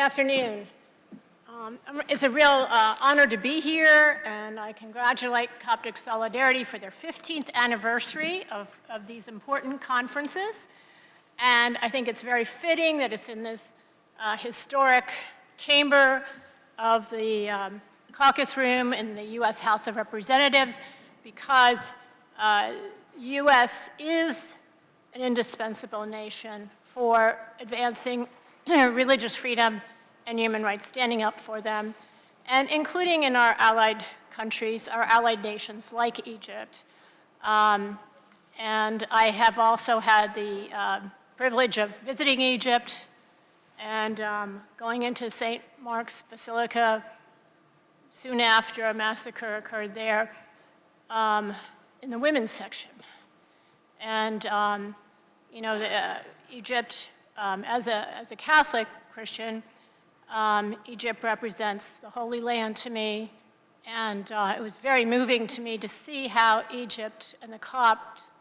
afternoon. It's a real honor to be here, and I congratulate Coptic Solidarity for their 15th anniversary of these important conferences. And I think it's very fitting that it's in this historic chamber of the caucus room in the U.S. House of Representatives, because U.S. is an indispensable nation for advancing religious freedom and human rights, standing up for them, and including in our allied countries, our allied nations like Egypt. And I have also had the privilege of visiting Egypt and going into St. Mark's Basilica soon after a massacre occurred there in the women's section. And Egypt, as a Catholic Christian, Egypt represents the Holy Land to me, and it was very moving to me to see how Egypt and the Copts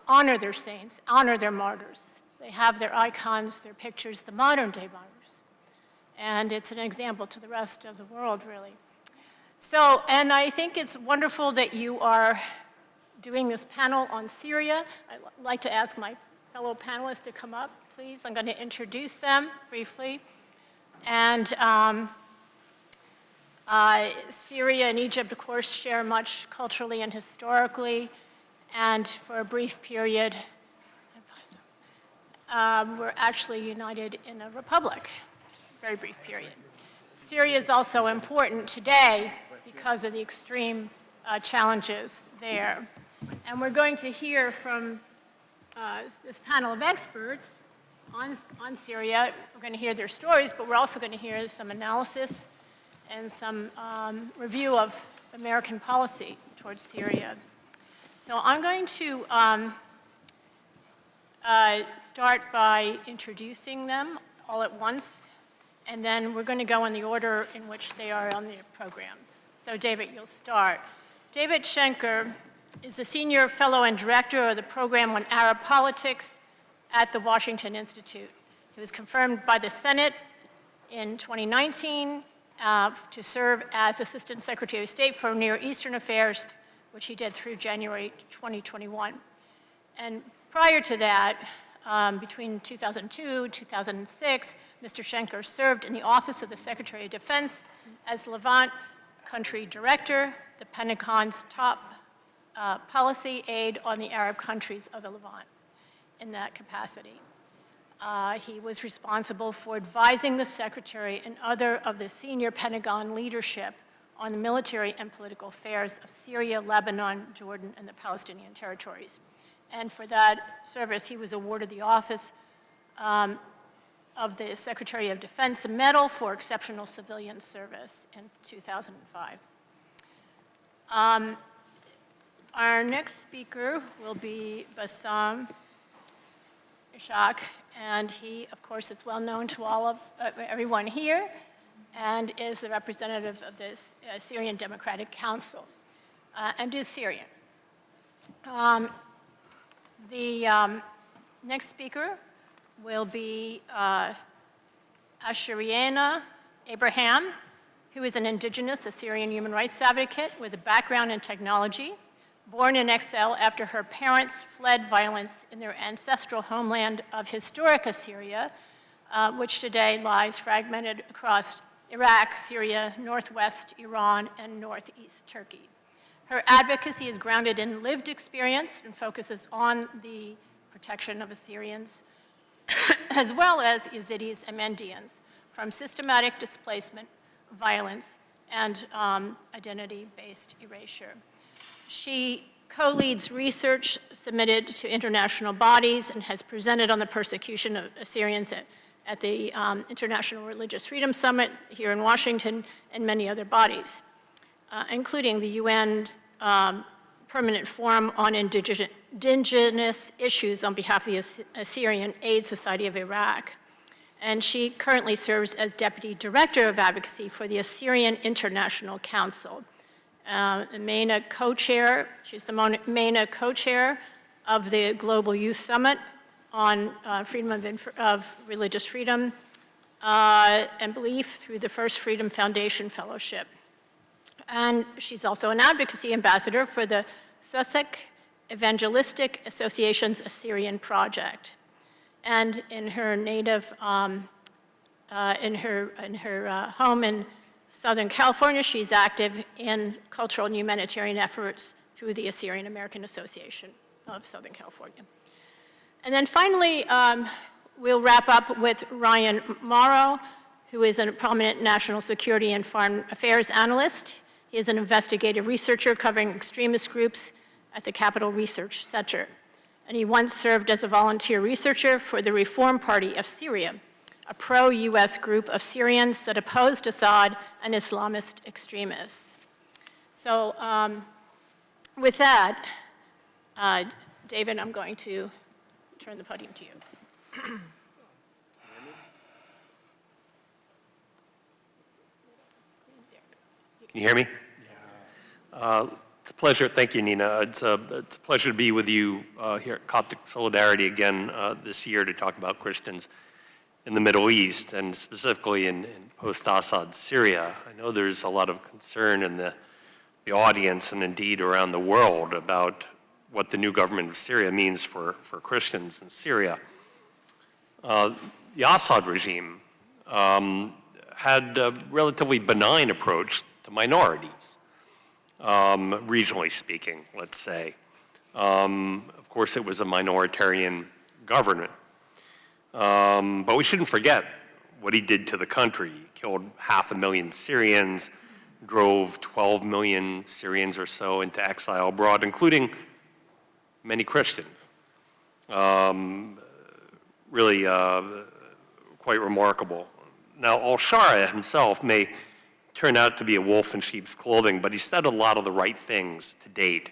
honor their saints, honor their martyrs. They have their icons, their pictures, the modern-day martyrs. And it's an example to the rest of the world, really. So, and I think it's wonderful that you are doing this panel on Syria. I'd like to ask my fellow panelists to come up, please. I'm going to introduce them briefly. And Syria and Egypt, of course, share much culturally and historically. And for a brief period, we're actually united in a republic, very brief period. Syria is also important today because of the extreme challenges there. And we're going to hear from this panel of experts on Syria. We're going to hear their stories, but we're also going to hear some analysis and some review of American policy towards Syria. So I'm going to start by introducing them all at once, and then we're going to go in the order in which they are on the program. So David, you'll start. David Schenker is the Senior Fellow and Director of the Program on Arab Politics at the Washington Institute. He was confirmed by the Senate in 2019 to serve as Assistant Secretary of State for Near Eastern Affairs, which he did through January 2021. And prior to that, between 2002 and 2006, Mr. Schenker served in the Office of the Secretary of Defense as Levant Country Director, the Pentagon's top policy aide on the Arab countries of the Levant. In that capacity, he was responsible for advising the Secretary and other of the senior Pentagon leadership on the military and political affairs of Syria, Lebanon, Jordan, and the Palestinian territories. And for that service, he was awarded the Office of the Secretary of Defense Medal for Exceptional Civilian Service in 2005. Our next speaker will be Bassam Ishaq, and he, of course, is well known to all of everyone here, and is the representative of the Syrian Democratic Council, and is Syrian. The next speaker will be Ashariana Abraham, who is an indigenous Assyrian human rights advocate with a background in technology, born in exile after her parents fled violence in their ancestral homeland of historic Assyria, which today lies fragmented across Iraq, Syria, northwest Iran, and northeast Turkey. Her advocacy is grounded in lived experience and focuses on the protection of Assyrians, as well as Yazidis and Mandeans, from systematic displacement, violence, and identity-based erasure. She co-leads research submitted to international bodies and has presented on the persecution of Assyrians at the International Religious Freedom Summit here in Washington and many other bodies, including the UN's Permanent Forum on Indigenous Issues on behalf of the Assyrian Aid Society of Iraq. And she currently serves as Deputy Director of Advocacy for the Assyrian International Council. The MENA co-chair, she's the MENA co-chair of the Global Youth Summit on freedom of religious freedom and belief through the First Freedom Foundation Fellowship. And she's also an advocacy ambassador for the Sussex Evangelistic Association's Assyrian Project. And in her native, in her home in Southern California, she's active in cultural and humanitarian efforts through the Assyrian American Association of Southern California. And then finally, we'll wrap up with Ryan Morrow, who is a prominent national security and foreign affairs analyst. He is an investigative researcher covering extremist groups at the Capital Research Center. And he once served as a volunteer researcher for the Reform Party of Syria, a pro-US group of Syrians that opposed Assad and Islamist extremists. So with that, David, I'm going to turn the podium to you. Can you hear me? Yeah. It's a pleasure. Thank you, Nina. It's a pleasure to be with you here at Coptic Solidarity again this year to talk about Christians in the Middle East and specifically in post-Assad Syria. I know there's a lot of concern in the audience and indeed around the world about what the new government of Syria means for Christians in Syria. The Assad regime had a relatively benign approach to minorities, regionally speaking, let's say. Of course, it was a minoritarian government. But we shouldn't forget what he did to the country. He killed 500,000 Syrians, drove 12 million Syrians or so into exile abroad, including many Christians. Really quite remarkable. Now, al-Shara himself may turn out to be a wolf in sheep's clothing, but he said a lot of the right things to date.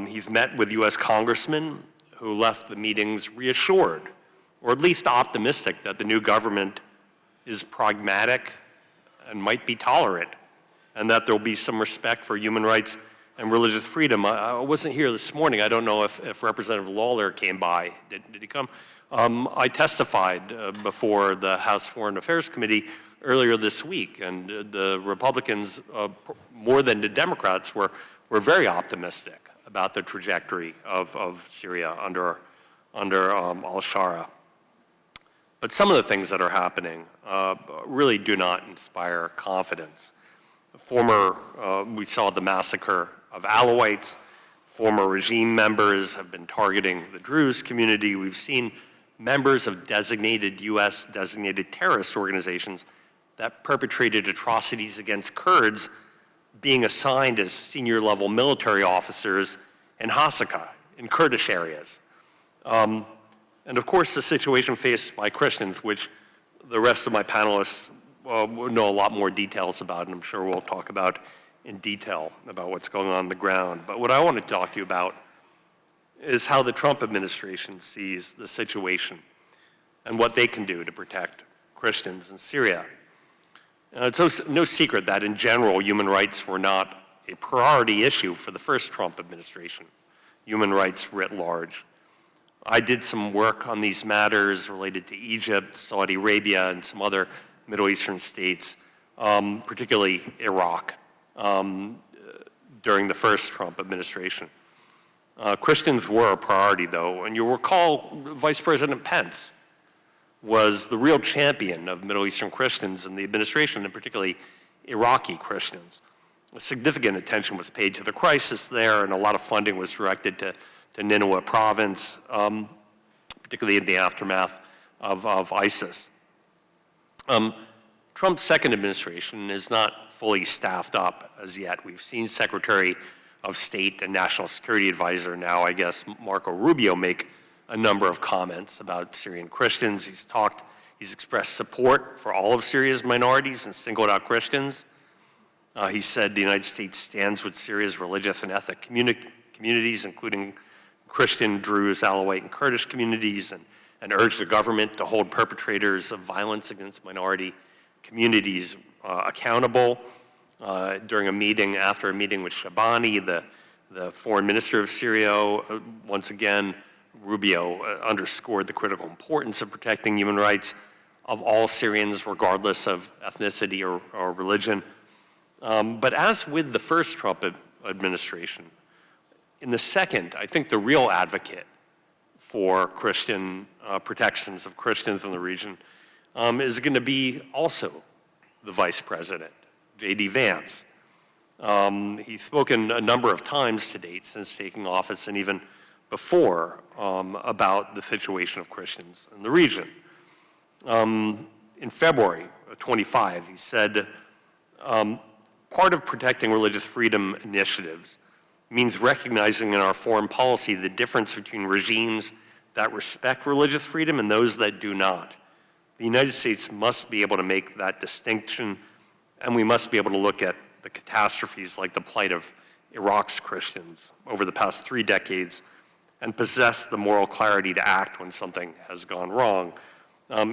He's met with US congressmen who left the meetings reassured, or at least optimistic, that the new government is pragmatic and might be tolerant, and that there'll be some respect for human rights and religious freedom. I wasn't here this morning. I don't know if Representative Lawler came by. Did he come? I testified before the House Foreign Affairs Committee earlier this week, and the Republicans, more than the Democrats, were very optimistic about the trajectory of Syria under al-Shara. But some of the things that are happening really do not inspire confidence. We saw the massacre of Alawites. Former regime members have been targeting the Druze community. We've seen members of designated US designated terrorist organizations that perpetrated atrocities against Kurds being assigned as senior level military officers in Hasaka, in Kurdish areas. And of course, the situation faced by Christians, which the rest of my panelists know a lot more details about, and I'm sure we'll talk about in detail about what's going on the ground. But what I want to talk to you about is how the Trump administration sees the situation and what they can do to protect Christians in Syria. It's no secret that in general, human rights were not a priority issue for the first Trump administration, human rights writ large. I did some work on these matters related to Egypt, Saudi Arabia, and some other Middle Eastern states, particularly Iraq, during the first Trump administration. Christians were a priority, though, and you'll recall Vice President Pence was the real champion of Middle Eastern Christians in the administration, and particularly Iraqi Christians. Significant attention was paid to the crisis there, and a lot of funding was directed to Nineveh province, particularly in the aftermath of ISIS. Trump's second administration is not fully staffed up as yet. We've seen Secretary of State and National Security Advisor now, I guess, Marco Rubio, make a number of comments about Syrian Christians. He's expressed support for all of Syria's minorities and singled out Christians. He said the United States stands with Syria's religious and ethnic communities, including Christian, Druze, Alawite, and Kurdish communities, and urged the government to hold perpetrators of violence against minority communities accountable. During a meeting, after a meeting with Shabani, the foreign minister of Syria, once again, Rubio underscored the critical importance of protecting human rights. of all Syrians, regardless of ethnicity or religion. But as with the first Trump administration, in the second, I think the real advocate for Christian protections of Christians in the region is going to be also the vice president, J.D. Vance. He's spoken a number of times to date since taking office and even before about the situation of Christians in the region. In February of 25, he said, part of protecting religious freedom initiatives means recognizing in our foreign policy the difference between regimes that respect religious freedom and those that do not. The United States must be able to make that distinction, and we must be able to look at the catastrophes like the plight of Iraq's Christians over the past 3 decades and possess the moral clarity to act when something has gone wrong.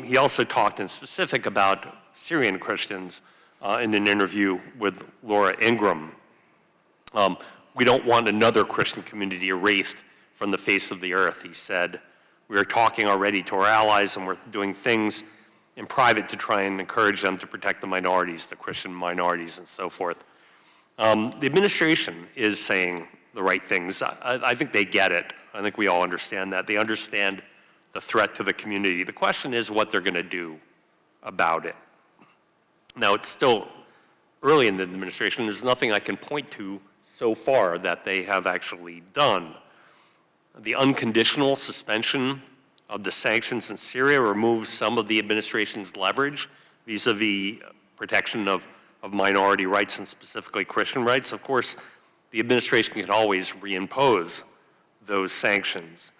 He also talked in specific about Syrian Christians in an interview with Laura Ingraham. We don't want another Christian community erased from the face of the earth, he said. We are talking already to our allies, and we're doing things in private to try and encourage them to protect the minorities, the Christian minorities, and so forth. The administration is saying the right things. I think they get it. I think we all understand that. They understand the threat to the community. The question is what they're going to do about it. Now, it's still early in the administration. There's nothing I can point to so far that they have actually done. The unconditional suspension of the sanctions in Syria removes some of the administration's leverage vis-a-vis protection of minority rights and specifically Christian rights. Of course, the administration can always reimpose those sanctions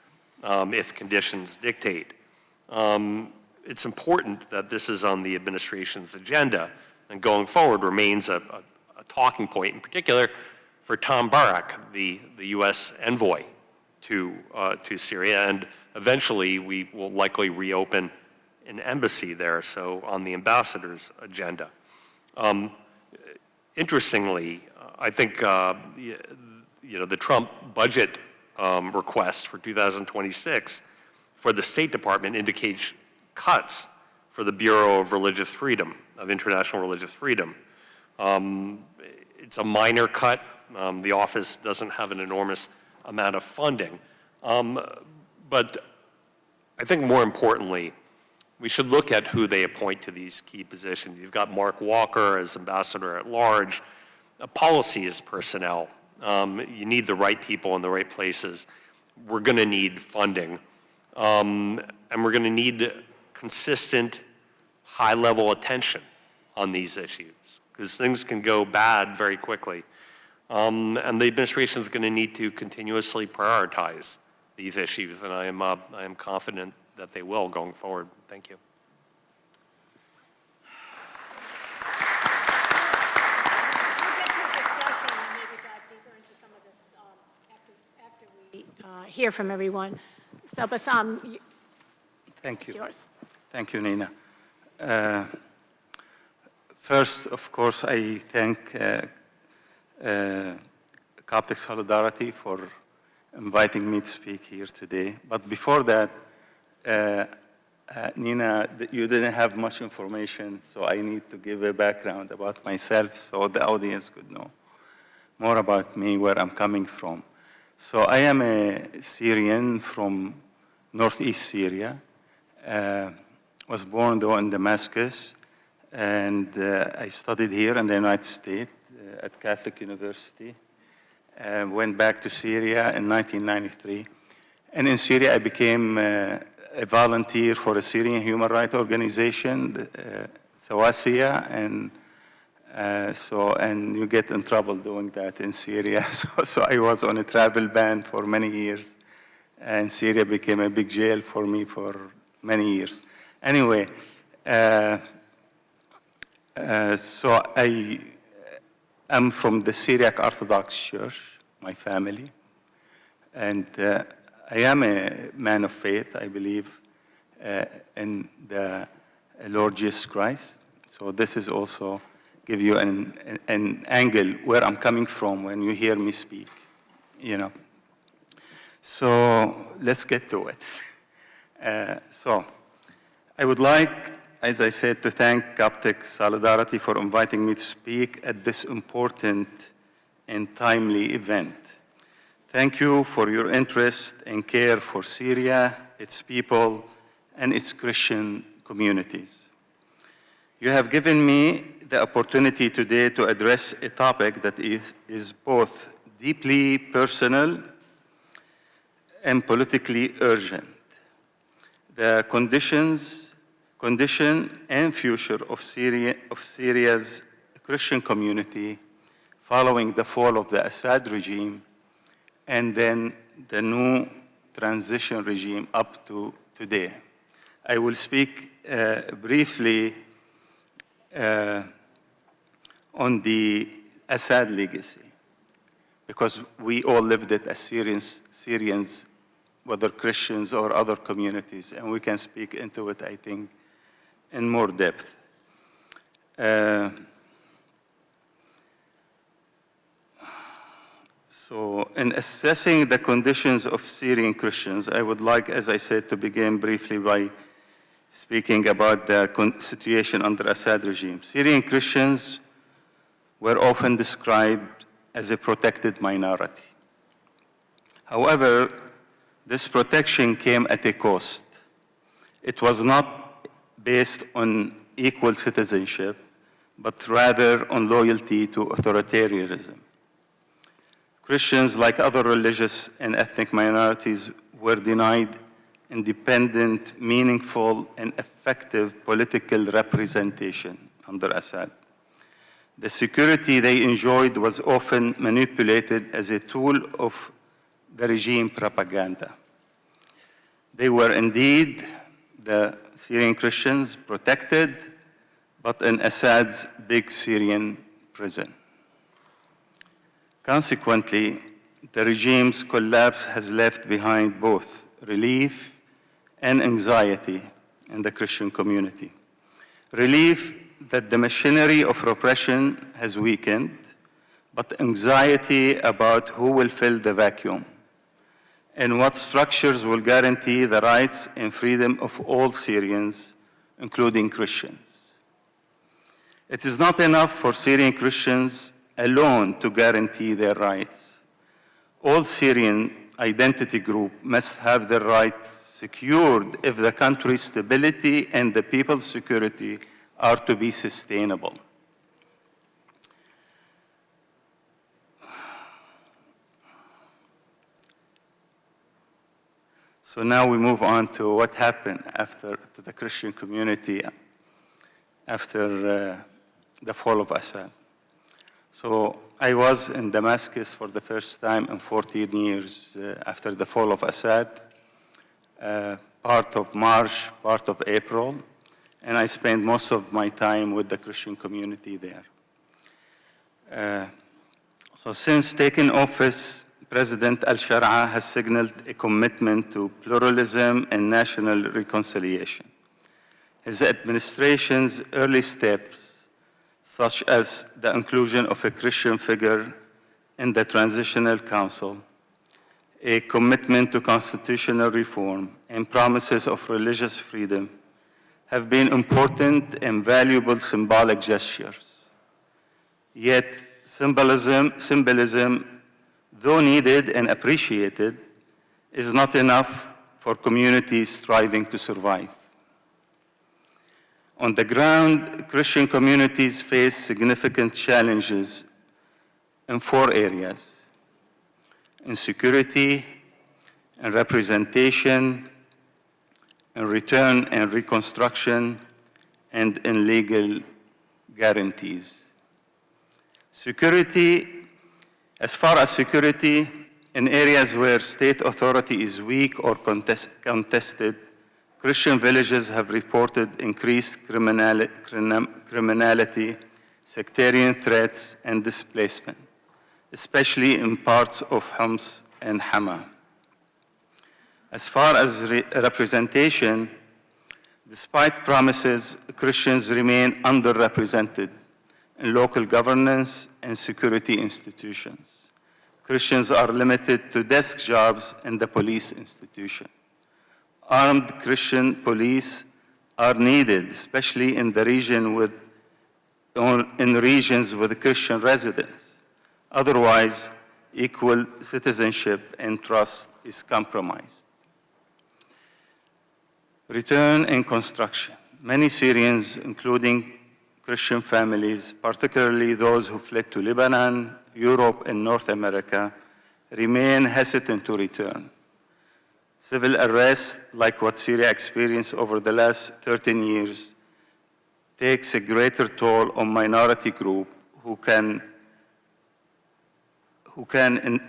if conditions dictate. It's important that this is on the administration's agenda and going forward remains a talking point, in particular for Tom Barak, the U.S. envoy to Syria, and eventually we will likely reopen an embassy there, so on the ambassador's agenda. Interestingly, I think the Trump budget request for 2026 for the State Department indicates cuts for the Bureau of Religious Freedom, of International Religious Freedom. It's a minor cut. The office doesn't have an enormous amount of funding. But I think more importantly, we should look at who they appoint to these key positions. You've got Mark Walker as ambassador at large. Policy is personnel. You need the right people in the right places. We're going to need funding. And we're going to need consistent, high-level attention on these issues because things can go bad very quickly. And the administration is going to need to continuously prioritize these issues, and I am confident that they will going forward. Thank you. Hear from everyone. So Bassam, Thank you. it's yours. Thank you, Nina. First, of course, I thank Coptic Solidarity for inviting me to speak here today. But before that, Nina, you didn't have much information, so I need to give a background about myself so the audience could know more about me, where I'm coming from. So I am a Syrian from northeast Syria. Was born, though, in Damascus, and I studied here in the United States at Catholic University. Went back to Syria in 1993. And in Syria, I became a volunteer for a Syrian human rights organization, Sawasiya, and you get in trouble doing that in Syria. So I was on a travel ban for many years, and Syria became a big jail for me for many years. Anyway, so I am from the Syriac Orthodox Church, my family, and I am a man of faith. I believe in the Lord Jesus Christ. So this is also give you an angle where I'm coming from when you hear me speak, you know. So let's get to it. So I would like as I said, to thank Coptic Solidarity for inviting me to speak at this important and timely event. Thank you for your interest and care for Syria, its people, and its Christian communities. You have given me the opportunity today to address a topic that is both deeply personal and politically urgent: the condition and future of Syria's Christian community following the fall of the Assad regime, and then the new transition regime up to today. I will speak briefly on the Assad legacy, because we all lived it as Syrians, whether Christians or other communities, and we can speak into it, I think, in more depth. So in assessing the conditions of Syrian Christians, I would like, as I said, to begin briefly by speaking about the situation under Assad regime. Syrian Christians were often described as a protected minority. However, this protection came at a cost. It was not based on equal citizenship, but rather on loyalty to authoritarianism. Christians, like other religious and ethnic minorities, were denied independent, meaningful, and effective political representation under Assad. The security they enjoyed was often manipulated as a tool of the regime propaganda. They were indeed, the Syrian Christians, protected, but in Assad's big Syrian prison. Consequently, the regime's collapse has left behind both relief and anxiety in the Christian community. Relief that the machinery of repression has weakened, but anxiety about who will fill the vacuum and what structures will guarantee the rights and freedom of all Syrians, including Christians. It is not enough for Syrian Christians alone to guarantee their rights. All Syrian identity groups must have their rights secured if the country's stability and the people's security are to be sustainable. So now we move on to what happened to the Christian community after the fall of Assad. So I was in Damascus for the first time in 14 years after the fall of Assad, part of March, part of April, and I spent most of my time with the Christian community there. So since taking office, President al-Shar'a has signaled a commitment to pluralism and national reconciliation. His administration's early steps, such as the inclusion of a Christian figure in the Transitional Council, a commitment to constitutional reform, and promises of religious freedom, have been important and valuable symbolic gestures. Yet symbolism, though needed and appreciated, is not enough for communities striving to survive. On the ground, Christian communities face significant challenges in 4 areas: insecurity, and representation, in return and reconstruction, and in legal guarantees. Security, as far as security, in areas where state authority is weak or contested, Christian villages have reported increased criminality, sectarian threats, and displacement, especially in parts of Homs and Hama. As far as representation, despite promises, Christians remain underrepresented in local governance and security institutions. Christians are limited to desk jobs in the police institution. Armed Christian police are needed, especially in the regions with Christian residents. Otherwise, equal citizenship and trust is compromised. Return and construction. Many Syrians, including Christian families, particularly those who fled to Lebanon, Europe, and North America, remain hesitant to return. Civil unrest, like what Syria experienced over the last 13 years, takes a greater toll on minority groups who can,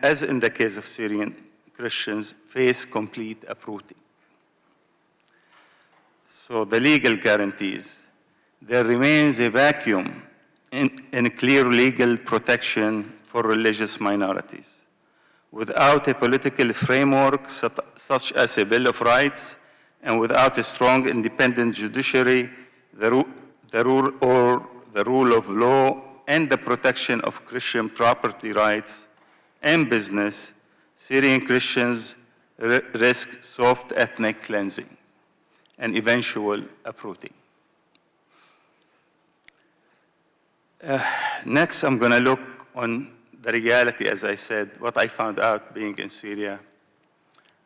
as in the case of Syrian Christians, face complete uprooting. So the legal guarantees. There remains a vacuum in clear legal protection for religious minorities. Without a political framework such as a Bill of Rights, and without a strong independent judiciary, the rule of law and the protection of Christian property rights and business, Syrian Christians risk soft ethnic cleansing and eventual uprooting. Next, I'm going to look on the reality, as I said, what I found out being in Syria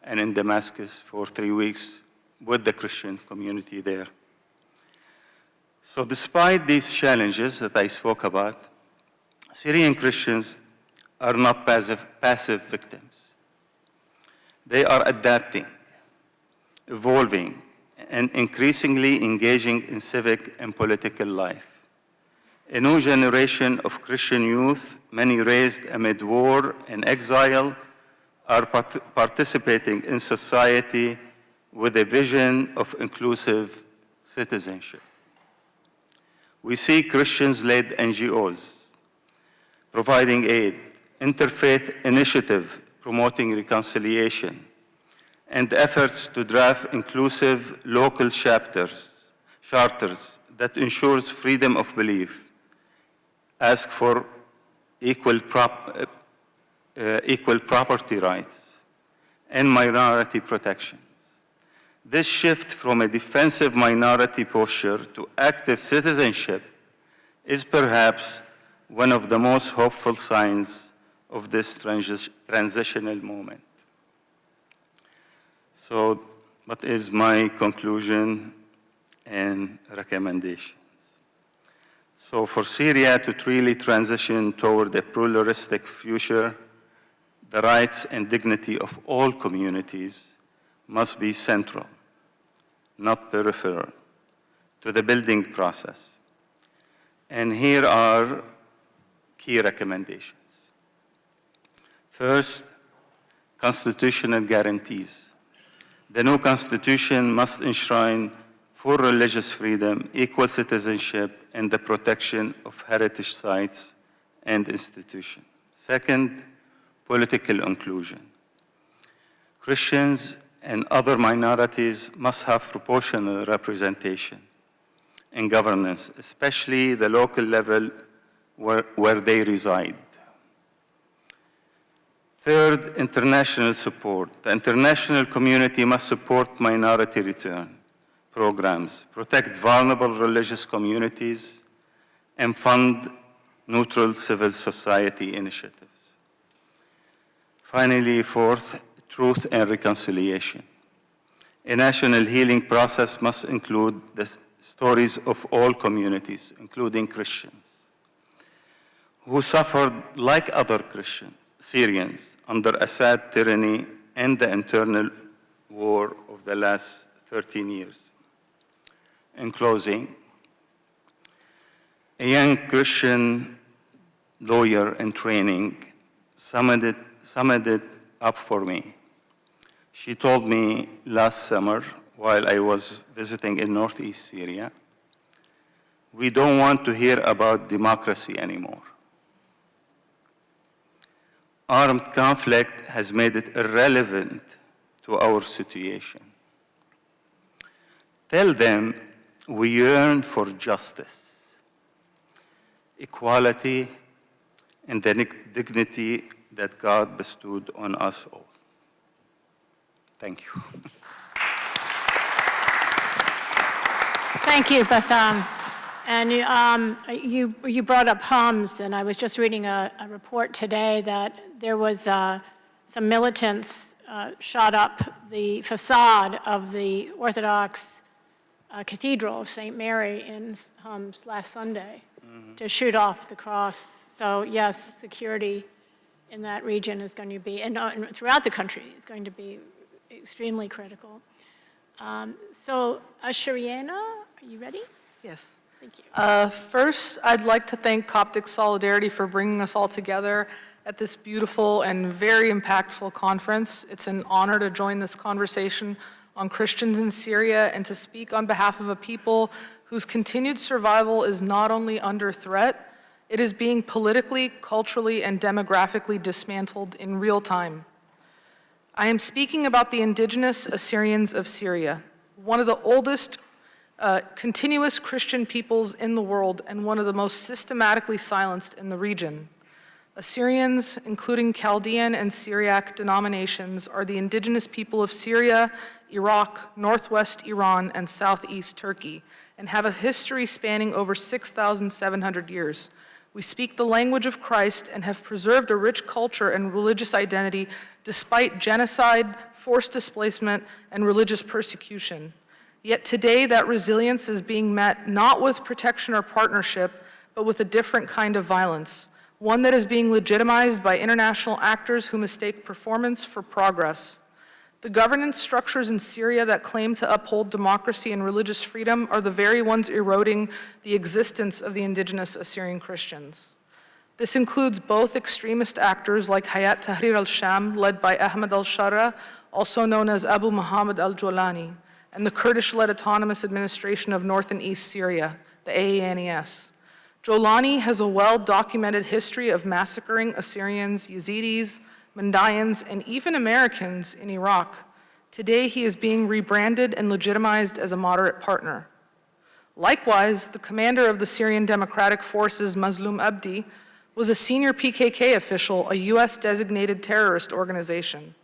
and in Damascus for 3 weeks with the Christian community there. So despite these challenges that I spoke about, Syrian Christians are not passive victims. They are adapting, evolving, and increasingly engaging in civic and political life. A new generation of Christian youth, many raised amid war and exile, are participating in society with a vision of inclusive citizenship. We see Christians-led NGOs providing aid, interfaith initiative promoting reconciliation, and efforts to draft inclusive local charters that ensures freedom of belief, ask for equal property rights, and minority protections. This shift from a defensive minority posture to active citizenship is perhaps one of the most hopeful signs of this transitional moment. So, what is my conclusion and recommendation? So for Syria to truly transition toward a pluralistic future, the rights and dignity of all communities must be central, not peripheral, to the building process. And here are key recommendations. First, constitutional guarantees. The new constitution must enshrine full religious freedom, equal citizenship, and the protection of heritage sites and institutions. Second, political inclusion. Christians and other minorities must have proportional representation in governance, especially the local level where they reside. Third, international support. The international community must support minority return programs, protect vulnerable religious communities, and fund neutral civil society initiatives. Finally, fourth, truth and reconciliation. A national healing process must include the stories of all communities, including Christians, who suffered like other Christians, Syrians, under Assad tyranny and the internal war of the last 13 years. In closing, a young Christian lawyer in training summed it up for me. She told me last summer, while I was visiting in northeast Syria, we don't want to hear about democracy anymore. Armed conflict has made it irrelevant to our situation. Tell them we yearn for justice, equality, and the dignity that God bestowed on us all. Thank you. Thank you, Bassam. And you brought up Homs, and I was just reading a report today that there was some militants shot up the facade of the Orthodox Cathedral of St. Mary in Homs last Sunday to shoot off the cross. So yes, security in that region is going to be, and throughout the country, is going to be extremely critical. So Shariana, are you ready? Yes. Thank you. First, I'd like to thank Coptic Solidarity for bringing us all together at this beautiful and very impactful conference. It's an honor to join this conversation on Christians in Syria and to speak on behalf of a people whose continued survival is not only under threat, it is being politically, culturally, and demographically dismantled in real time. I am speaking about the indigenous Assyrians of Syria, one of the oldest continuous Christian peoples in the world and one of the most systematically silenced in the region. Assyrians, including Chaldean and Syriac denominations, are the indigenous people of Syria, Iraq, northwest Iran, and southeast Turkey, and have a history spanning over 6,700 years. We speak the language of Christ and have preserved a rich culture and religious identity despite genocide, forced displacement, and religious persecution. Yet today, that resilience is being met not with protection or partnership, but with a different kind of violence, one that is being legitimized by international actors who mistake performance for progress. The governance structures in Syria that claim to uphold democracy and religious freedom are the very ones eroding the existence of the indigenous Assyrian Christians. This includes both extremist actors like Hayat Tahrir al-Sham, led by Ahmed al-Shara, also known as Abu Muhammad al-Jolani, and the Kurdish-led Autonomous Administration of North and East Syria, the AANES. Jolani has a well-documented history of massacring Assyrians, Yazidis, Mandayans, and even Americans in Iraq. Today, he is being rebranded and legitimized as a moderate partner. Likewise, the commander of the Syrian Democratic Forces, Mazloum Abdi, was a senior PKK official, a US-designated terrorist organization.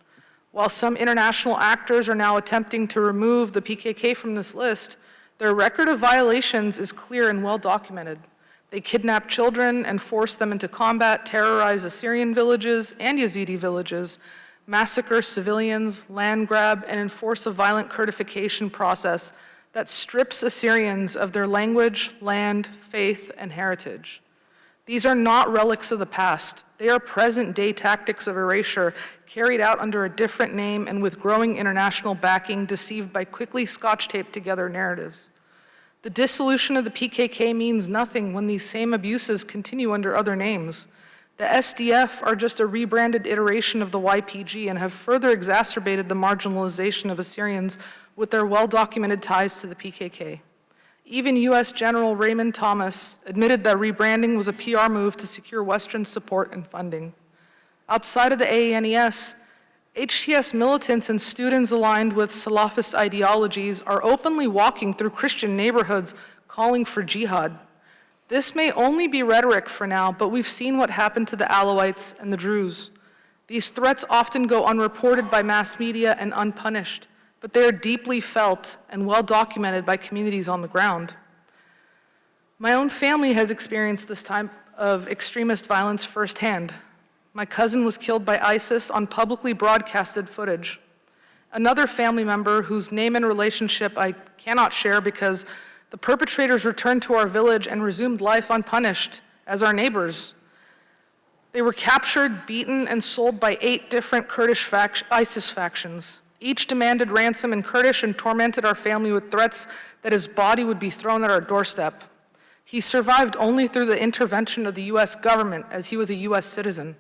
While some international actors are now attempting to remove the PKK from this list, their record of violations is clear and well-documented. They kidnap children and force them into combat, terrorize Assyrian villages and Yazidi villages, massacre civilians, land grab, and enforce a violent Kurdification process that strips Assyrians of their language, land, faith, and heritage. These are not relics of the past. They are present-day tactics of erasure carried out under a different name and with growing international backing, deceived by quickly scotch-taped together narratives. The dissolution of the PKK means nothing when these same abuses continue under other names. The SDF are just a rebranded iteration of the YPG and have further exacerbated the marginalization of Assyrians with their well-documented ties to the PKK. Even US General Raymond Thomas admitted that rebranding was a PR move to secure Western support and funding. Outside of the AANES, HTS militants and students aligned with Salafist ideologies are openly walking through Christian neighborhoods calling for jihad. This may only be rhetoric for now, but we've seen what happened to the Alawites and the Druze. These threats often go unreported by mass media and unpunished, but they are deeply felt and well documented by communities on the ground. My own family has experienced this type of extremist violence firsthand. My cousin was killed by ISIS on publicly broadcasted footage. Another family member whose name and relationship I cannot share because the perpetrators returned to our village and resumed life unpunished as our neighbors. They were captured, beaten, and sold by 8 different Kurdish ISIS factions. Each demanded ransom in Kurdish and tormented our family with threats that his body would be thrown at our doorstep. He survived only through the intervention of the US government, as he was a US citizen,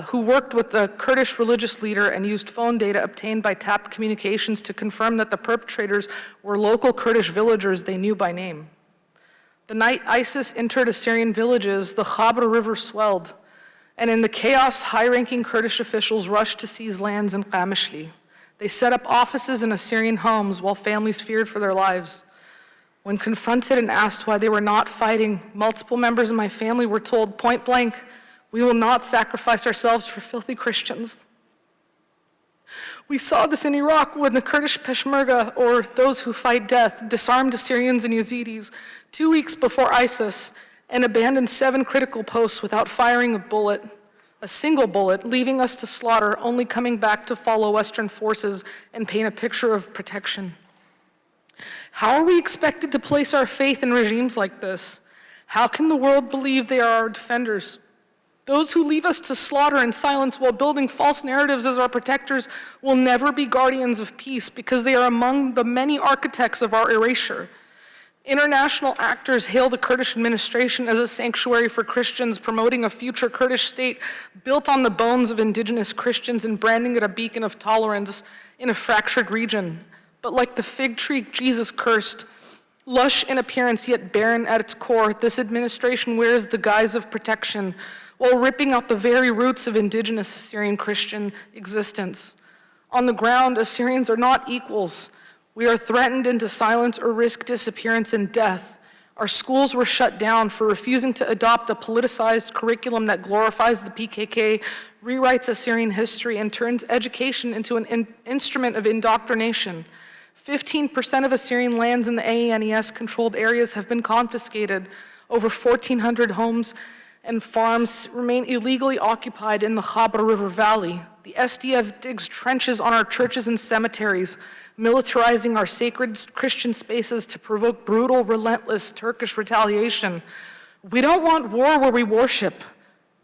who worked with the Kurdish religious leader and used phone data obtained by tapped communications to confirm that the perpetrators were local Kurdish villagers they knew by name. The night ISIS entered Assyrian villages, the Khabra River swelled, and in the chaos, high-ranking Kurdish officials rushed to seize lands in Qamishli. They set up offices in Assyrian homes while families feared for their lives. When confronted and asked why they were not fighting, multiple members of my family were told point blank, "We will not sacrifice ourselves for filthy Christians." We saw this in Iraq when the Kurdish Peshmerga, or those who fight death, disarmed Assyrians and Yazidis 2 weeks before ISIS and abandoned 7 critical posts without firing a single bullet, leaving us to slaughter, only coming back to follow Western forces and paint a picture of protection. How are we expected to place our faith in regimes like this? How can the world believe they are our defenders? Those who leave us to slaughter and silence while building false narratives as our protectors will never be guardians of peace because they are among the many architects of our erasure. International actors hail the Kurdish administration as a sanctuary for Christians, promoting a future Kurdish state built on the bones of indigenous Christians and branding it a beacon of tolerance in a fractured region. But like the fig tree Jesus cursed, lush in appearance yet barren at its core, this administration wears the guise of protection while ripping out the very roots of indigenous Assyrian Christian existence. On the ground, Assyrians are not equals. We are threatened into silence or risk disappearance and death. Our schools were shut down for refusing to adopt a politicized curriculum that glorifies the PKK, rewrites Assyrian history, and turns education into an instrument of indoctrination. 15% of Assyrian lands in the AENES-controlled areas have been confiscated. Over 1,400 homes and farms remain illegally occupied in the Khabra River Valley. The SDF digs trenches on our churches and cemeteries, militarizing our sacred Christian spaces to provoke brutal, relentless Turkish retaliation. We don't want war where we worship.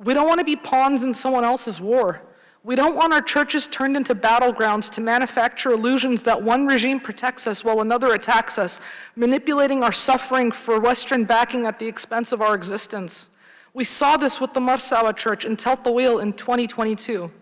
We don't want to be pawns in someone else's war. We don't want our churches turned into battlegrounds to manufacture illusions that one regime protects us while another attacks us, manipulating our suffering for Western backing at the expense of our existence. We saw this with the Marsawa Church in Tel Tawil in 2022.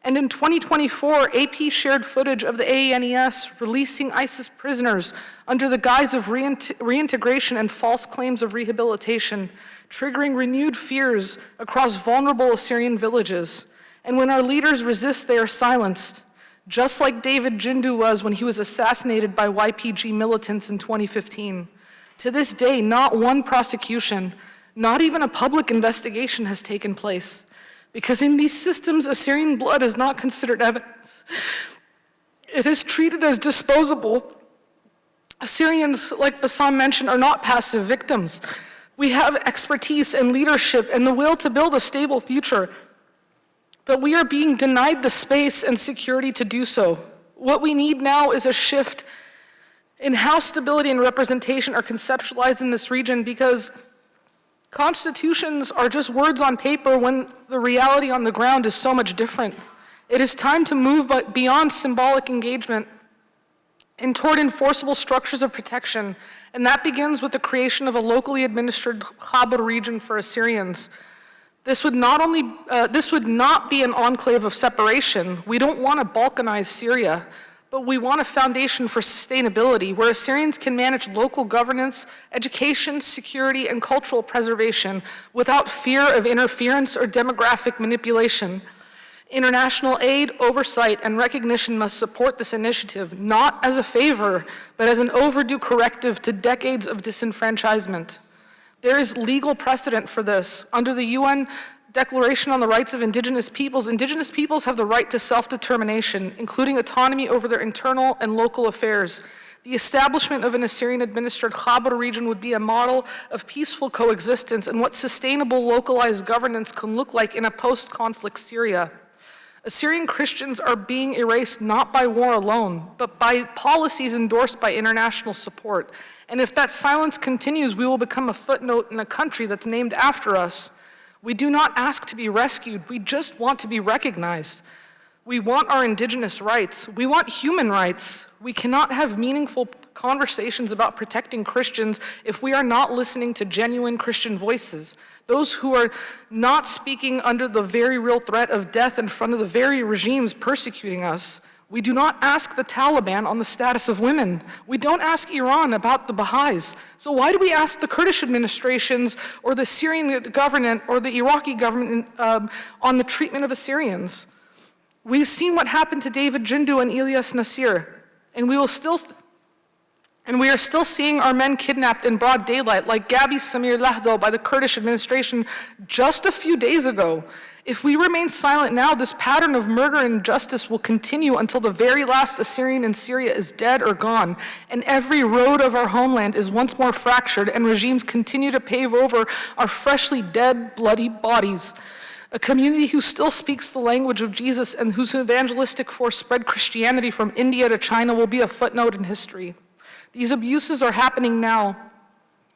And in 2024, AP shared footage of the AENES releasing ISIS prisoners under the guise of reintegration and false claims of rehabilitation, triggering renewed fears across vulnerable Assyrian villages. And when our leaders resist, they are silenced, just like David Jindu was when he was assassinated by YPG militants in 2015. To this day, not one prosecution, not even a public investigation has taken place, because in these systems, Assyrian blood is not considered evidence. It is treated as disposable. Assyrians, like Bassam mentioned, are not passive victims. We have expertise and leadership and the will to build a stable future, but we are being denied the space and security to do so. What we need now is a shift in how stability and representation are conceptualized in this region, because constitutions are just words on paper when the reality on the ground is so much different. It is time to move beyond symbolic engagement and toward enforceable structures of protection, and that begins with the creation of a locally administered Khabra region for Assyrians. This would not be an enclave of separation. We don't want to balkanize Syria, but we want a foundation for sustainability where Assyrians can manage local governance, education, security, and cultural preservation without fear of interference or demographic manipulation. International aid, oversight, and recognition must support this initiative, not as a favor, but as an overdue corrective to decades of disenfranchisement. There is legal precedent for this. Under the UN Declaration on the Rights of Indigenous Peoples have the right to self-determination, including autonomy over their internal and local affairs. The establishment of an Assyrian-administered Khabra region would be a model of peaceful coexistence and what sustainable localized governance can look like in a post-conflict Syria. Assyrian Christians are being erased not by war alone, but by policies endorsed by international support. And if that silence continues, we will become a footnote in a country that's named after us. We do not ask to be rescued, we just want to be recognized. We want our indigenous rights, we want human rights. We cannot have meaningful conversations about protecting Christians if we are not listening to genuine Christian voices, those who are not speaking under the very real threat of death in front of the very regimes persecuting us. We do not ask the Taliban on the status of women. We don't ask Iran about the Baha'is. So why do we ask the Kurdish administrations or the Syrian government or the Iraqi government on the treatment of Assyrians? We've seen what happened to David Jindu and Ilyas Nasir, and we will still And we are still seeing our men kidnapped in broad daylight, like Gabi Samir Lahdo by the Kurdish administration just a few days ago. If we remain silent now, this pattern of murder and injustice will continue until the very last Assyrian in Syria is dead or gone, and every road of our homeland is once more fractured, and regimes continue to pave over our freshly dead, bloody bodies. A community who still speaks the language of Jesus and whose evangelistic force spread Christianity from India to China will be a footnote in history. These abuses are happening now,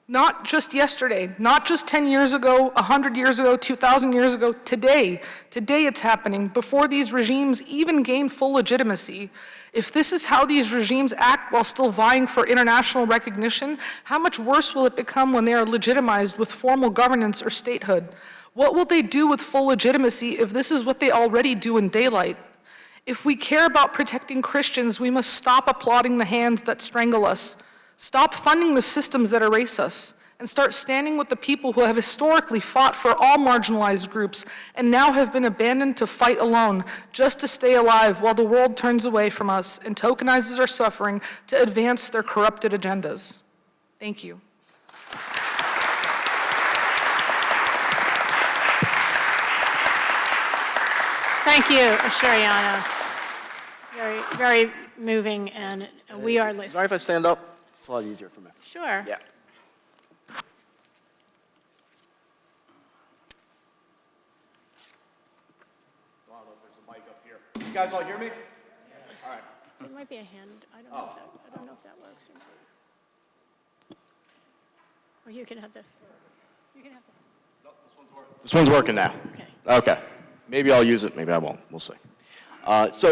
not just yesterday, not just 10 years ago, 100 years ago, 2,000 years ago, today. Today it's happening, before these regimes even gain full legitimacy. If this is how these regimes act while still vying for international recognition, how much worse will it become when they are legitimized with formal governance or statehood? What will they do with full legitimacy if this is what they already do in daylight? If we care about protecting Christians, we must stop applauding the hands that strangle us, stop funding the systems that erase us, and start standing with the people who have historically fought for all marginalized groups and now have been abandoned to fight alone just to stay alive while the world turns away from us and tokenizes our suffering to advance their corrupted agendas. Thank you. Thank you, Ashariana. It's very, very moving, and we are listening. Sorry if I stand up? It's a lot easier for me. Sure. Yeah. I don't know if there's a mic up here. You guys all hear me? All right. There might be a hand. I don't know if that works or not. Or you can have this. You can have this. No, this one's working. This one's working now. Okay. Okay. Maybe I'll use it, maybe I won't. We'll see. First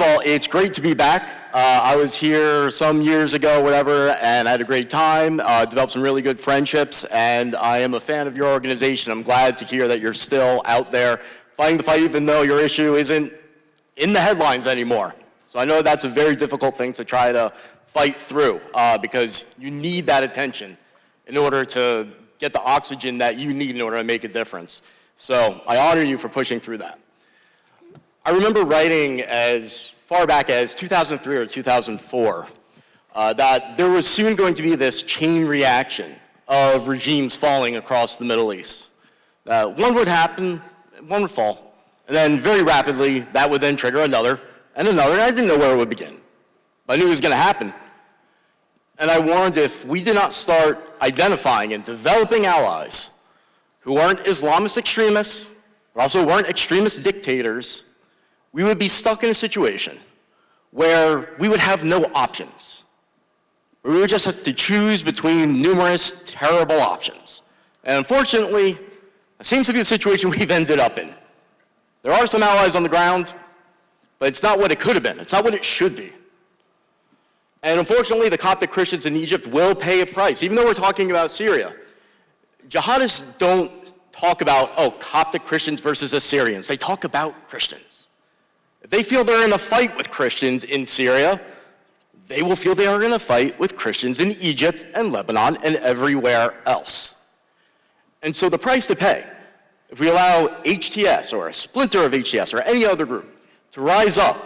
of all, it's great to be back. I was here some years ago, whatever, and I had a great time, developed some really good friendships, and I am a fan of your organization. I'm glad to hear that you're still out there fighting the fight, even though your issue isn't in the headlines anymore. So I know that's a very difficult thing to try to fight through, because you need that attention in order to get the oxygen that you need in order to make a difference. So I honor you for pushing through that. I remember writing as far back as 2003 or 2004 that there was soon going to be this chain reaction of regimes falling across the Middle East. One would happen, one would fall, and then very rapidly that would then trigger another and another, and I didn't know where it would begin. But I knew it was going to happen. And I warned if we did not start identifying and developing allies who aren't Islamist extremists, but also weren't extremist dictators, we would be stuck in a situation where we would have no options. We would just have to choose between numerous terrible options. And unfortunately, that seems to be the situation we've ended up in. There are some allies on the ground, but it's not what it could have been. It's not what it should be. And unfortunately, the Coptic Christians in Egypt will pay a price, even though we're talking about Syria. Jihadists don't talk about, Coptic Christians versus Assyrians. They talk about Christians. If they feel they're in a fight with Christians in Syria, they will feel they are in a fight with Christians in Egypt and Lebanon and everywhere else. And so the price to pay, if we allow HTS or a splinter of HTS or any other group to rise up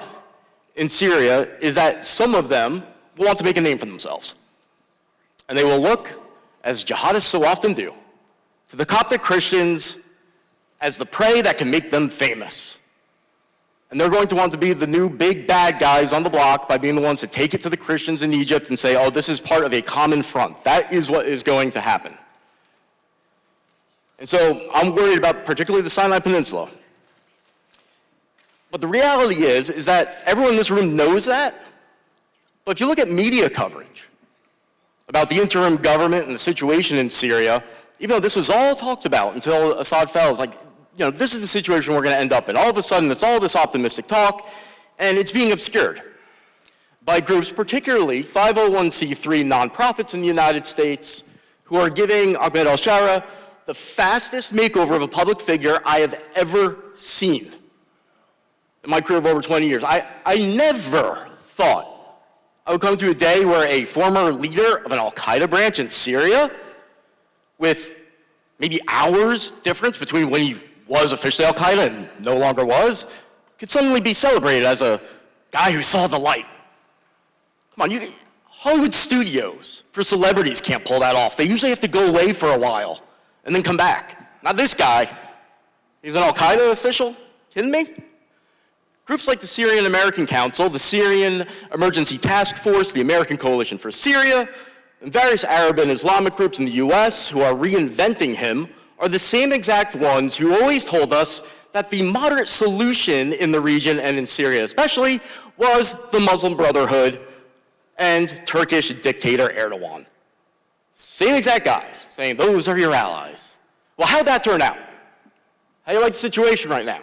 in Syria, is that some of them will want to make a name for themselves. And they will look, as jihadists so often do, to the Coptic Christians as the prey that can make them famous. And they're going to want to be the new big bad guys on the block by being the ones to take it to the Christians in Egypt and say, this is part of a common front. That is what is going to happen. And so I'm worried about particularly the Sinai Peninsula. But the reality is that everyone in this room knows that. But if you look at media coverage about the interim government and the situation in Syria, even though this was all talked about until Assad fell, it's like, this is the situation we're going to end up in. All of a sudden, it's all this optimistic talk, and it's being obscured by groups, particularly 501c3 nonprofits in the United States, who are giving Ahmed al-Shara the fastest makeover of a public figure I have ever seen in my career of over 20 years. I never thought I would come to a day where a former leader of an al-Qaeda branch in Syria, with maybe hours difference between when he was officially al-Qaeda and no longer was, could suddenly be celebrated as a guy who saw the light. Come on, Hollywood studios for celebrities can't pull that off. They usually have to go away for a while and then come back. Not this guy. He's an Al-Qaeda official? Kidding me? Groups like the Syrian American Council, the Syrian Emergency Task Force, the American Coalition for Syria, and various Arab and Islamic groups in the US who are reinventing him are the same exact ones who always told us that the moderate solution in the region and in Syria especially was the Muslim Brotherhood and Turkish dictator Erdogan. Same exact guys saying those are your allies. Well, how'd that turn out? How do you like the situation right now?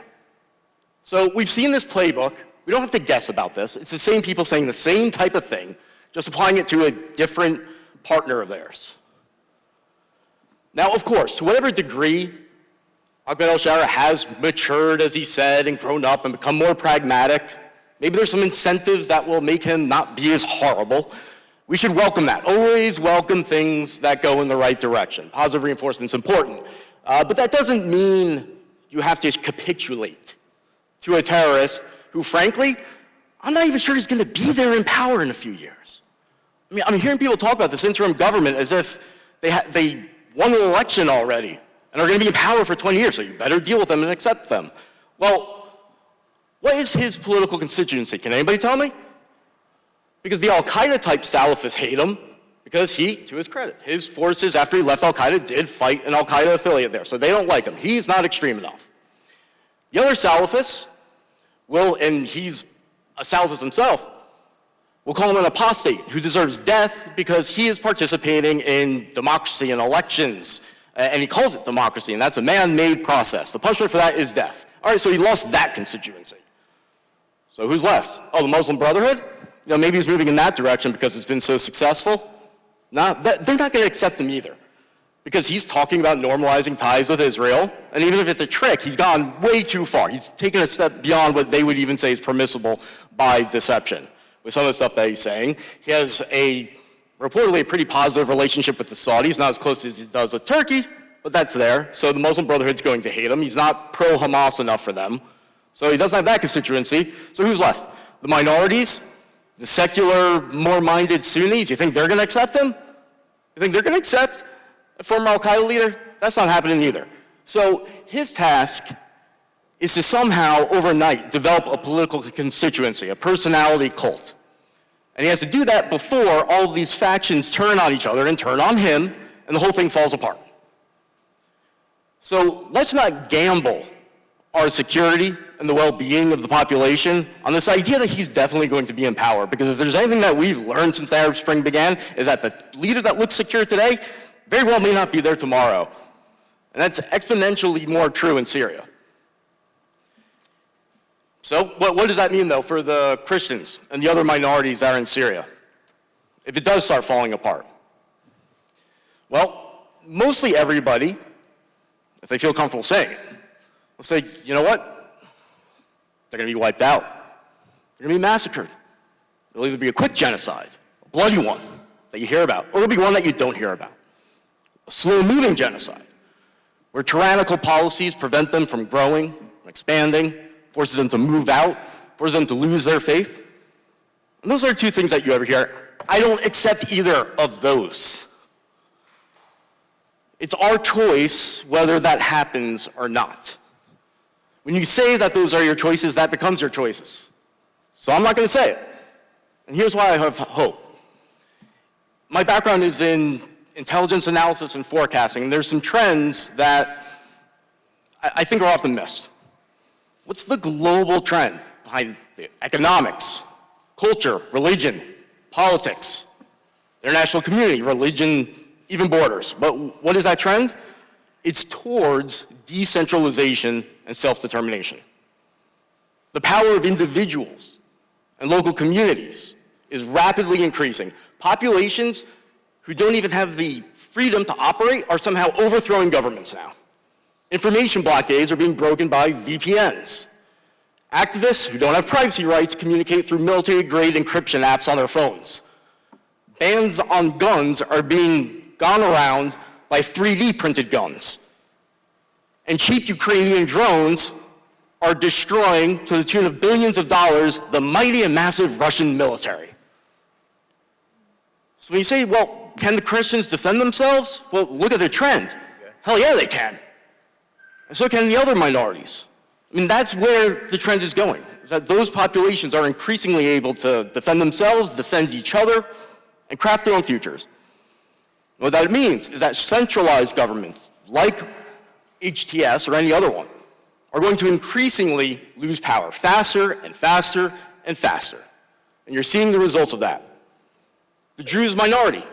So we've seen this playbook. We don't have to guess about this. It's the same people saying the same type of thing, just applying it to a different partner of theirs. Now, of course, to whatever degree Ahmed al-Shara has matured, as he said, and grown up and become more pragmatic, maybe there's some incentives that will make him not be as horrible. We should welcome that. Always welcome things that go in the right direction. Positive reinforcement is important. But that doesn't mean you have to capitulate to a terrorist who, frankly, I'm not even sure he's going to be there in power in a few years. I mean, I'm hearing people talk about this interim government as if they won an election already and are going to be in power for 20 years, so you better deal with them and accept them. Well, what is his political constituency? Can anybody tell me? Because the Al-Qaeda type Salafists hate him because he, to his credit, his forces after he left Al-Qaeda did fight an Al-Qaeda affiliate there, so they don't like him. He's not extreme enough. The other Salafists will, and he's a Salafist himself, will call him an apostate who deserves death because he is participating in democracy and elections. And he calls it democracy, and that's a man-made process. The punishment for that is death. All right, so he lost that constituency. So who's left? Oh, the Muslim Brotherhood? You know, maybe he's moving in that direction because it's been so successful. They're not going to accept him either because he's talking about normalizing ties with Israel. And even if it's a trick, he's gone way too far. He's taken a step beyond what they would even say is permissible by deception with some of the stuff that he's saying. He has reportedly a pretty positive relationship with the Saudis, not as close as he does with Turkey, but that's there. So the Muslim Brotherhood's going to hate him. He's not pro-Hamas enough for them. So he doesn't have that constituency. So who's left? The minorities, the secular, more-minded Sunnis. You think they're going to accept him? You think they're going to accept a former Al-Qaeda leader? That's not happening either. So his task is to somehow, overnight, develop a political constituency, a personality cult. And he has to do that before all of these factions turn on each other and turn on him, and the whole thing falls apart. So let's not gamble our security and the well-being of the population on this idea that he's definitely going to be in power. Because if there's anything that we've learned since the Arab Spring began, is that the leader that looks secure today very well may not be there tomorrow. And that's exponentially more true in Syria. So what does that mean, though, for the Christians and the other minorities that are in Syria, if it does start falling apart? Well, mostly everybody, if they feel comfortable saying it, will say, you know what? They're going to be wiped out. They're going to be massacred. It'll either be a quick genocide, a bloody one that you hear about, or it'll be one that you don't hear about. A slow-moving genocide, where tyrannical policies prevent them from growing, expanding, forces them to move out, forces them to lose their faith. And those are two things that you ever hear. I don't accept either of those. It's our choice whether that happens or not. When you say that those are your choices, that becomes your choices. So I'm not going to say it. And here's why I have hope. My background is in intelligence analysis and forecasting, and there's some trends that I think are often missed. What's the global trend behind the economics, culture, religion, politics, international community, religion, even borders? But what is that trend? It's towards decentralization and self-determination. The power of individuals and local communities is rapidly increasing. Populations who don't even have the freedom to operate are somehow overthrowing governments now. Information blockades are being broken by VPNs. Activists who don't have privacy rights communicate through military-grade encryption apps on their phones. Bans on guns are being gone around by 3D printed guns. And cheap Ukrainian drones are destroying, to the tune of billions of dollars, the mighty and massive Russian military. So when you say, well, can the Christians defend themselves? Well, look at the trend. Hell yeah, they can. And so can the other minorities. I mean, that's where the trend is going, is that those populations are increasingly able to defend themselves, defend each other, and craft their own futures. What that means is that centralized governments, like HTS or any other one, are going to increasingly lose power faster and faster and faster. And you're seeing the results of that. The Druze minority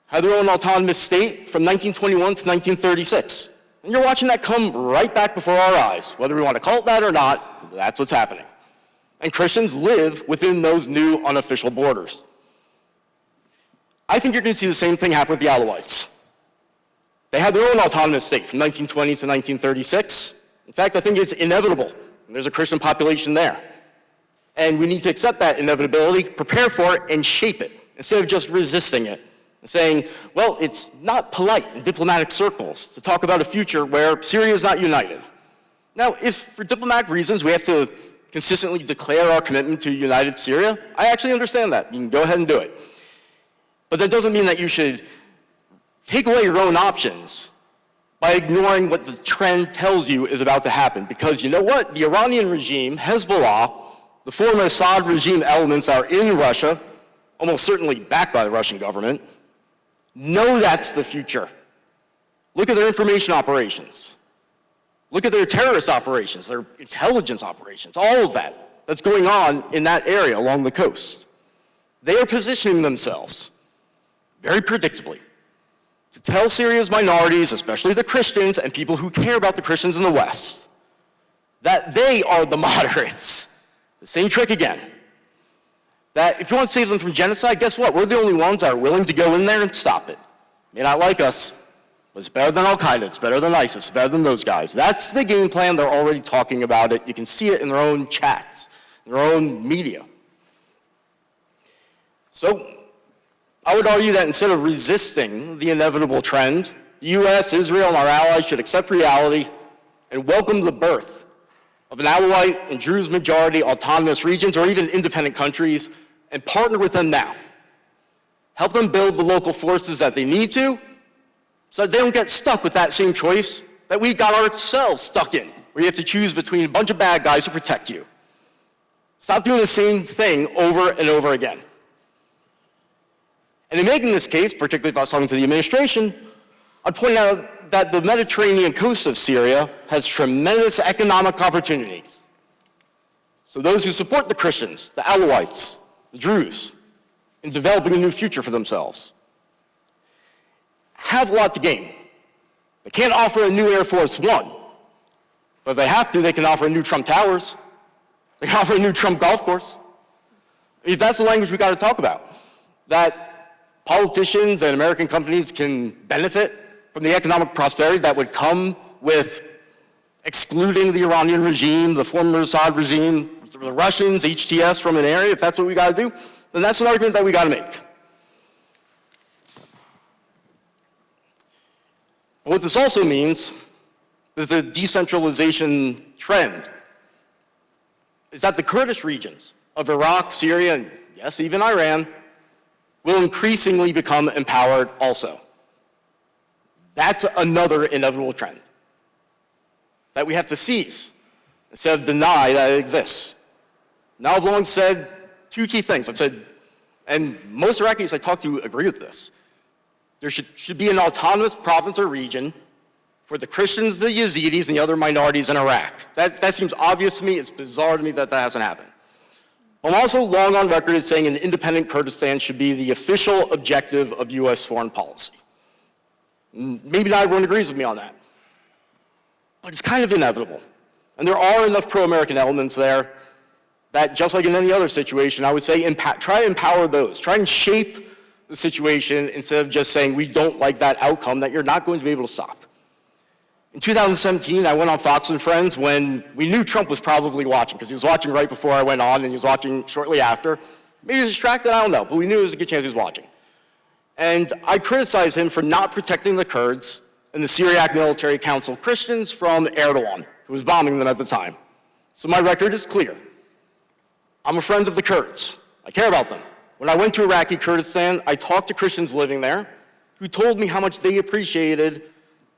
had their own autonomous state from 1921 to 1936. And you're watching that come right back before our eyes. Whether we want to call it that or not, that's what's happening. And Christians live within those new unofficial borders. I think you're going to see the same thing happen with the Alawites. They had their own autonomous state from 1920 to 1936. In fact, I think it's inevitable. There's a Christian population there. And we need to accept that inevitability, prepare for it, and shape it, instead of just resisting it and saying, well, it's not polite in diplomatic circles to talk about a future where Syria is not united. Now, if for diplomatic reasons we have to consistently declare our commitment to a united Syria, I actually understand that. You can go ahead and do it. But that doesn't mean that you should take away your own options by ignoring what the trend tells you is about to happen. Because you know what? The Iranian regime, Hezbollah, the former Assad regime elements that are in Russia, almost certainly backed by the Russian government, know that's the future. Look at their information operations. Look at their terrorist operations, their intelligence operations, all of that that's going on in that area along the coast. They are positioning themselves very predictably to tell Syria's minorities, especially the Christians and people who care about the Christians in the West, that they are the moderates. The same trick again. That if you want to save them from genocide, guess what? We're the only ones that are willing to go in there and stop it. May not like us, but it's better than Al-Qaeda, it's better than ISIS, it's better than those guys. That's the game plan. They're already talking about it. You can see it in their own chats, their own media. So I would argue that instead of resisting the inevitable trend, the US, Israel, and our allies should accept reality and welcome the birth of an Alawite and Druze majority autonomous regions or even independent countries and partner with them now. Help them build the local forces that they need to so that they don't get stuck with that same choice that we got ourselves stuck in, where you have to choose between a bunch of bad guys to protect you. Stop doing the same thing over and over again. And in making this case, particularly if I was talking to the administration, I'd point out that the Mediterranean coast of Syria has tremendous economic opportunities. So those who support the Christians, the Alawites, the Druze, in developing a new future for themselves, have a lot to gain. They can't offer a new Air Force One, but if they have to, they can offer a new Trump Towers. They can offer a new Trump golf course. If that's the language we got to talk about, that politicians and American companies can benefit from the economic prosperity that would come with excluding the Iranian regime, the former Assad regime, the Russians, HTS from an area, if that's what we got to do, then that's an argument that we got to make. But what this also means is the decentralization trend is that the Kurdish regions of Iraq, Syria, and yes, even Iran, will increasingly become empowered also. That's another inevitable trend that we have to seize instead of deny that it exists. Now, I've long said two key things. I've said, and most Iraqis I talk to agree with this, there should be an autonomous province or region for the Christians, the Yazidis, and the other minorities in Iraq. That seems obvious to me. It's bizarre to me that that hasn't happened. I'm also long on record as saying an independent Kurdistan should be the official objective of US foreign policy. Maybe not everyone agrees with me on that, but it's kind of inevitable. And there are enough pro-American elements there that, just like in any other situation, I would say try to empower those. Try and shape the situation instead of just saying we don't like that outcome that you're not going to be able to stop. In 2017, I went on Fox and Friends when we knew Trump was probably watching, because he was watching right before I went on and he was watching shortly after. Maybe he was distracted, I don't know, but we knew there was a good chance he was watching. And I criticized him for not protecting the Kurds and the Syriac Military Council Christians from Erdogan, who was bombing them at the time. So my record is clear. I'm a friend of the Kurds. I care about them. When I went to Iraqi Kurdistan, I talked to Christians living there who told me how much they appreciated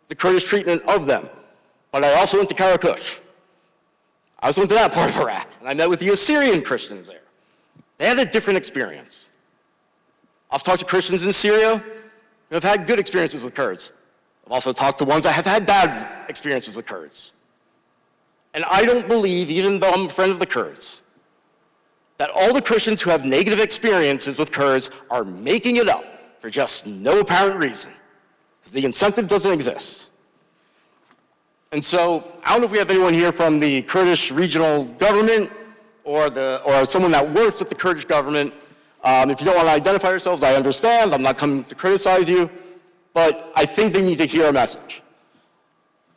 the Kurdish treatment of them. But I also went to Karakush. I also went to that part of Iraq, and I met with the Assyrian Christians there. They had a different experience. I've talked to Christians in Syria who have had good experiences with Kurds. I've also talked to ones that have had bad experiences with Kurds. And I don't believe, even though I'm a friend of the Kurds, that all the Christians who have negative experiences with Kurds are making it up for just no apparent reason, because the incentive doesn't exist. And so, I don't know if we have anyone here from the Kurdish regional government or someone that works with the Kurdish government. If you don't want to identify yourselves, I understand. I'm not coming to criticize you. But I think they need to hear a message.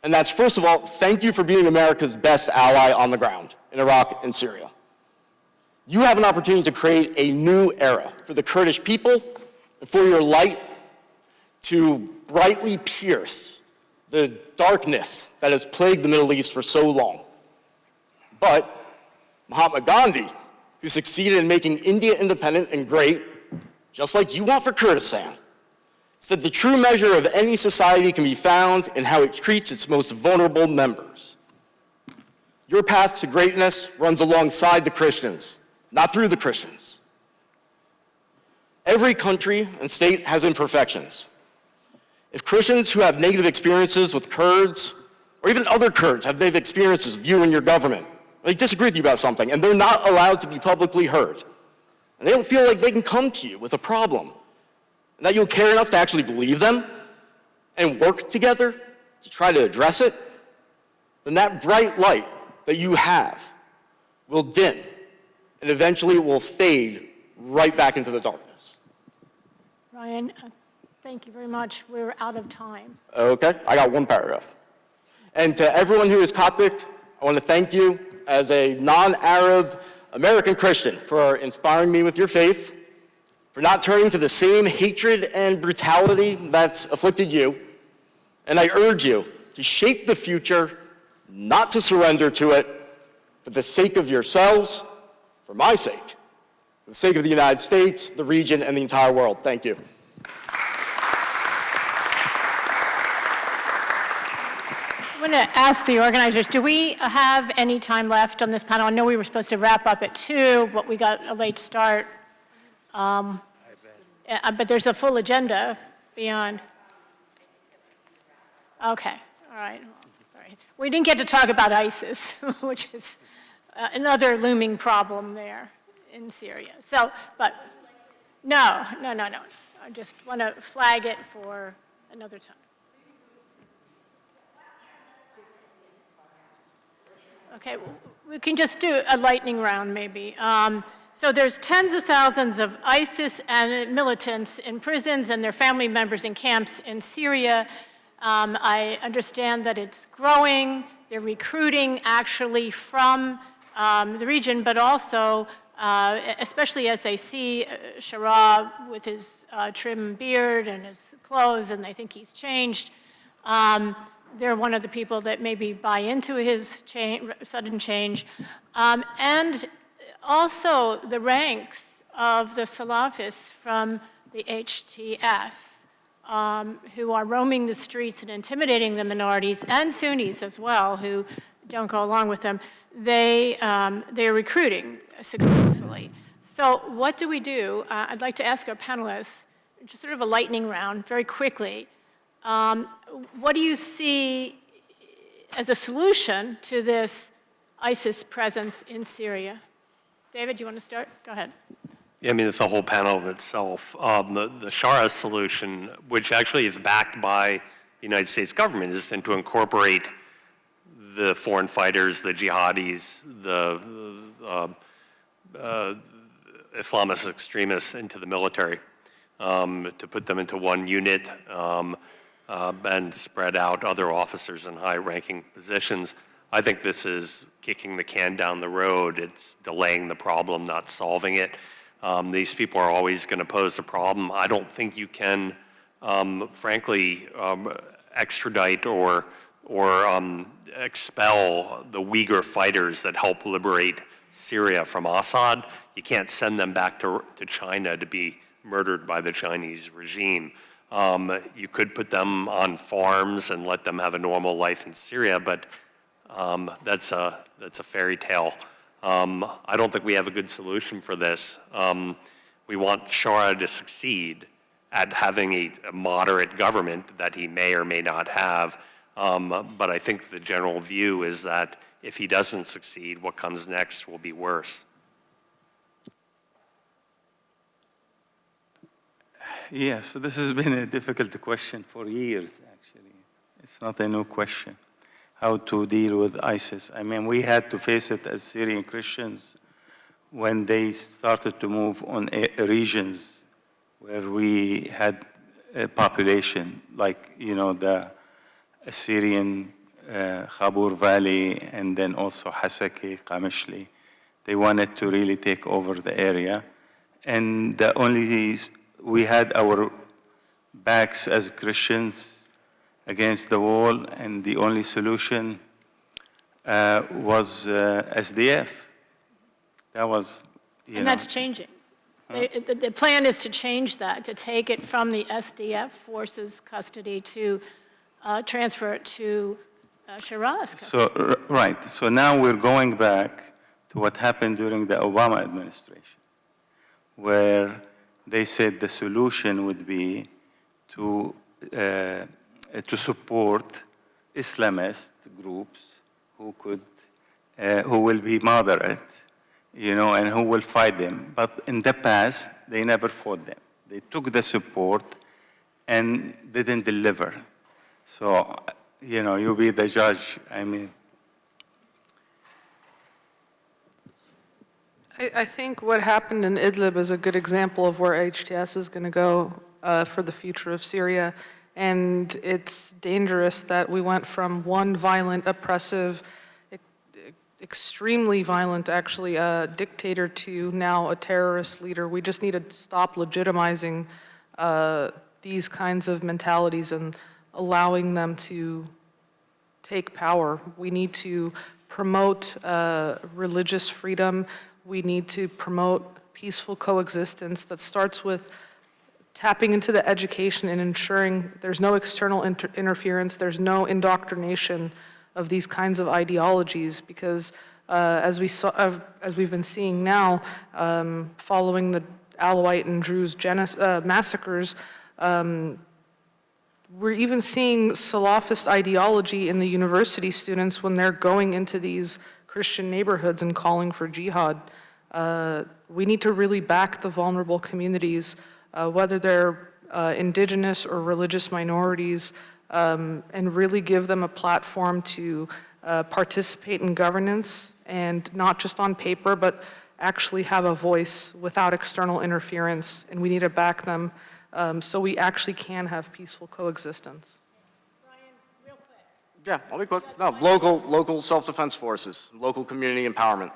And that's, first of all, thank you for being America's best ally on the ground in Iraq and Syria. You have an opportunity to create a new era for the Kurdish people and for your light to brightly pierce the darkness that has plagued the Middle East for so long. But Mahatma Gandhi, who succeeded in making India independent and great, just like you want for Kurdistan, said the true measure of any society can be found in how it treats its most vulnerable members. Your path to greatness runs alongside the Christians, not through the Christians. Every country and state has imperfections. If Christians who have negative experiences with Kurds, or even other Kurds have negative experiences with you and your government, they disagree with you about something, and they're not allowed to be publicly heard, and they don't feel like they can come to you with a problem, and that you'll care enough to actually believe them and work together to try to address it, then that bright light that you have will dim, and eventually it will fade right back into the darkness. Ryan, thank you very much. We're out of time. Okay, I got one paragraph. And to everyone who is Coptic, I want to thank you as a non-Arab American Christian for inspiring me with your faith, for not turning to the same hatred and brutality that's afflicted you. And I urge you to shape the future, not to surrender to it, for the sake of yourselves, for my sake, for the sake of the United States, the region, and the entire world. Thank you. I'm going to ask the organizers, do we have any time left on this panel? I know we were supposed to wrap up at 2, but we got a late start. But there's a full agenda beyond. Okay, all right. Sorry. We didn't get to talk about ISIS, which is another looming problem there in Syria. So, but no. I just want to flag it for another time. Okay, we can just do a lightning round maybe. So there's tens of thousands of ISIS and militants in prisons and their family members in camps in Syria. I understand that it's growing. They're recruiting actually from the region, but also, especially as they see Shara with his trim beard and his clothes, and they think he's changed. They're one of the people that maybe buy into his sudden change. And also the ranks of the Salafists from the HTS, who are roaming the streets and intimidating the minorities, and Sunnis as well, who don't go along with them. They're recruiting successfully. So what do we do? I'd like to ask our panelists, just sort of a lightning round, very quickly. What do you see as a solution to this ISIS presence in Syria? David, do you want to start? Go ahead. Yeah, I mean, it's a whole panel of itself. The Shara solution, which actually is backed by the United States government, is to incorporate the foreign fighters, the jihadis, the Islamist extremists into the military, to put them into one unit, and spread out other officers in high-ranking positions. I think this is kicking the can down the road. It's delaying the problem, not solving it. These people are always going to pose a problem. I don't think you can, frankly, extradite or expel the Uyghur fighters that help liberate Syria from Assad. You can't send them back to China to be murdered by the Chinese regime. You could put them on farms and let them have a normal life in Syria, but that's a fairy tale. I don't think we have a good solution for this. We want Sharia to succeed at having a moderate government that he may or may not have. But I think the general view is that if he doesn't succeed, what comes next will be worse. Yeah, so this has been a difficult question for years, actually. It's not a new question, how to deal with ISIS. I mean, we had to face it as Syrian Christians when they started to move on regions where we had a population, like, you know, the Syrian Khabur Valley, and then also Hasaki, Qamishli. They wanted to really take over the area. And the only, we had our backs as Christians against the wall, and the only solution was SDF. That was, And that's changing. The plan is to change that, to take it from the SDF forces custody to transfer it to Shira's custody. So, right. So now we're going back to what happened during the Obama administration, where they said the solution would be to support Islamist groups who will be moderate, you know, and who will fight them. But in the past, they never fought them. They took the support and didn't deliver. So, you know, you be the judge. I mean. I think what happened in Idlib is a good example of where HTS is going to go for the future of Syria. And it's dangerous that we went from one violent, oppressive, extremely violent, actually, dictator to now a terrorist leader. We just need to stop legitimizing these kinds of mentalities and allowing them to take power. We need to promote religious freedom. We need to promote peaceful coexistence that starts with tapping into the education and ensuring there's no external interference, there's no indoctrination of these kinds of ideologies, because as we've been seeing now, following the Alawite and Druze massacres, we're even seeing Salafist ideology in the university students when they're going into these Christian neighborhoods and calling for jihad. We need to really back the vulnerable communities, whether they're indigenous or religious minorities, and really give them a platform to participate in governance, and not just on paper, but actually have a voice without external interference. And we need to back them so we actually can have peaceful coexistence. Brian, real quick. Yeah, I'll be quick. No, local self-defense forces, local community empowerment.